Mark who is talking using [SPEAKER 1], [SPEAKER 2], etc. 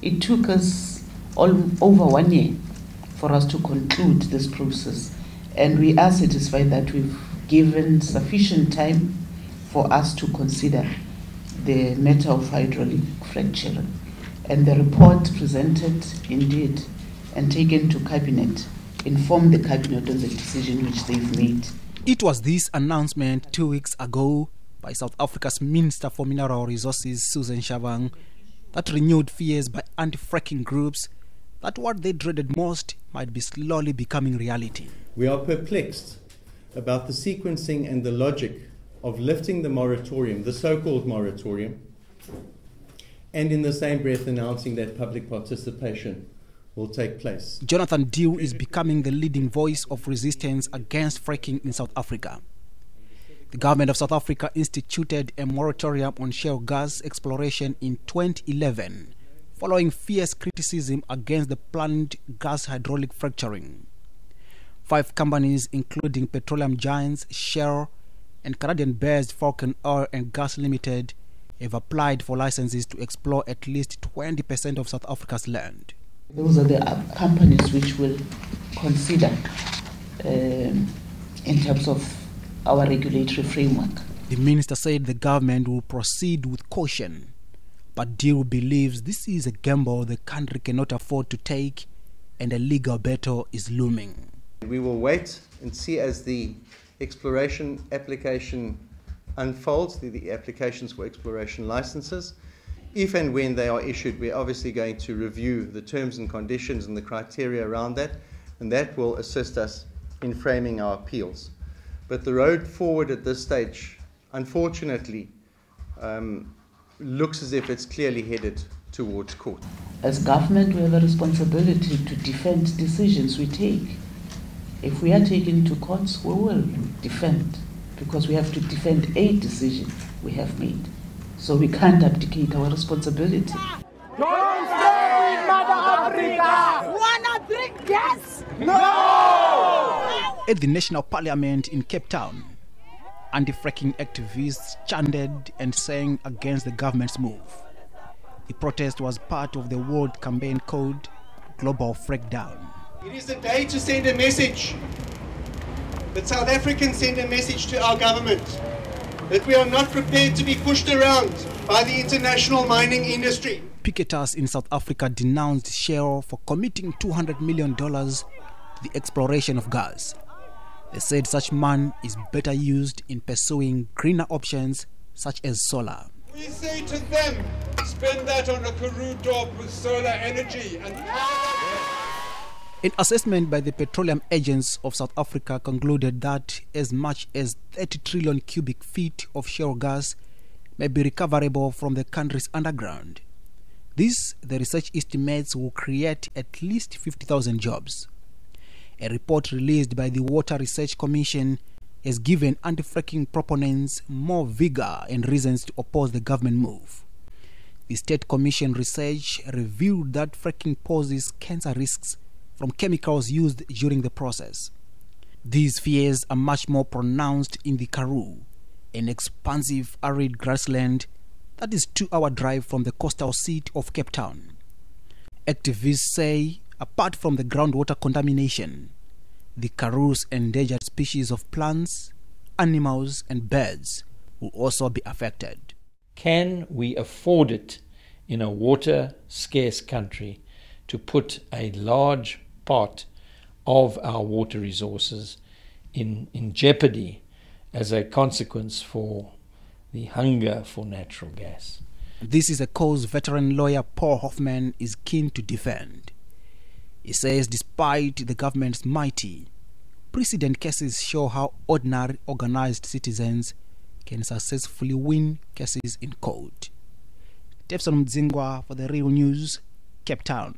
[SPEAKER 1] It took us over 1 year for us to conclude this process, and we are satisfied that we've given sufficient time for us to consider the matter of hydraulic fracturing. And the report presented indeed and taken to Cabinet informed the Cabinet on the decision which they've made.
[SPEAKER 2] It was this announcement 2 weeks ago by South Africa's Minister for Mineral Resources, Susan Shavang, that renewed fears by anti-fracking groups that what they dreaded most might be slowly becoming reality.
[SPEAKER 3] We are perplexed about the sequencing and the logic of lifting the moratorium, the so-called moratorium, and in the same breath announcing that public participation will take place.
[SPEAKER 2] Jonathan Dew is becoming the leading voice of resistance against fracking in South Africa. The government of South Africa instituted a moratorium on shale gas exploration in 2011, following fierce criticism against the planned gas hydraulic fracturing. 5 companies, including petroleum giants Shell and Canadian-based Fracking Oil and Gas Limited, have applied for licenses to explore at least 20% of South Africa's land.
[SPEAKER 1] Those are the companies which will consider in terms of our regulatory framework.
[SPEAKER 2] The minister said the government will proceed with caution, but Dew believes this is a gamble the country cannot afford to take and a legal battle is looming.
[SPEAKER 3] We will wait and see as the exploration application unfolds, the applications for exploration licenses. If and when they are issued, we're obviously going to review the terms and conditions and the criteria around that, and that will assist us in framing our appeals. But the road forward at this stage, unfortunately, looks as if it's clearly headed towards court.
[SPEAKER 1] As government, we have a responsibility to defend decisions we take. If we are taken to courts, we will defend, because we have to defend a decision we have made. So we can't abdicate our responsibility.
[SPEAKER 4] Don't say, Mother Africa! Wanna drink gas? No!
[SPEAKER 2] At the National Parliament in Cape Town, anti-fracking activists chanted and sang against the government's move. The protest was part of the World Campaign called Global Frackdown.
[SPEAKER 5] It is a day to send a message, that South Africans send a message to our government, that we are not prepared to be pushed around by the international mining industry.
[SPEAKER 2] Picketers in South Africa denounced Shell for committing $200 million to the exploration of gas. They said such money is better used in pursuing greener options such as solar.
[SPEAKER 6] We say to them, spend that on a Karoo dog with solar energy and
[SPEAKER 2] An assessment by the Petroleum Agents of South Africa concluded that as much as 30 trillion cubic feet of shale gas may be recoverable from the country's underground. This, the research estimates, will create at least 50,000 jobs. A report released by the Water Research Commission has given anti-fracking proponents more vigor and reasons to oppose the government move. The State Commission research revealed that fracking poses cancer risks from chemicals used during the process. These fears are much more pronounced in the Karoo, an expansive arid grassland that is 2-hour drive from the coastal seat of Cape Town. Activists say, apart from the groundwater contamination, the Karoo's endangered species of plants, animals and birds will also be affected.
[SPEAKER 7] Can we afford it in a water-scarce country to put a large part of our water resources in jeopardy as a consequence for the hunger for natural gas?
[SPEAKER 2] This is a cause veteran lawyer Paul Hoffman is keen to defend. He says despite the government's mighty, precedent cases show how ordinary organized citizens can successfully win cases in court. Tefson Mdzingwa for The Real News, Cape Town.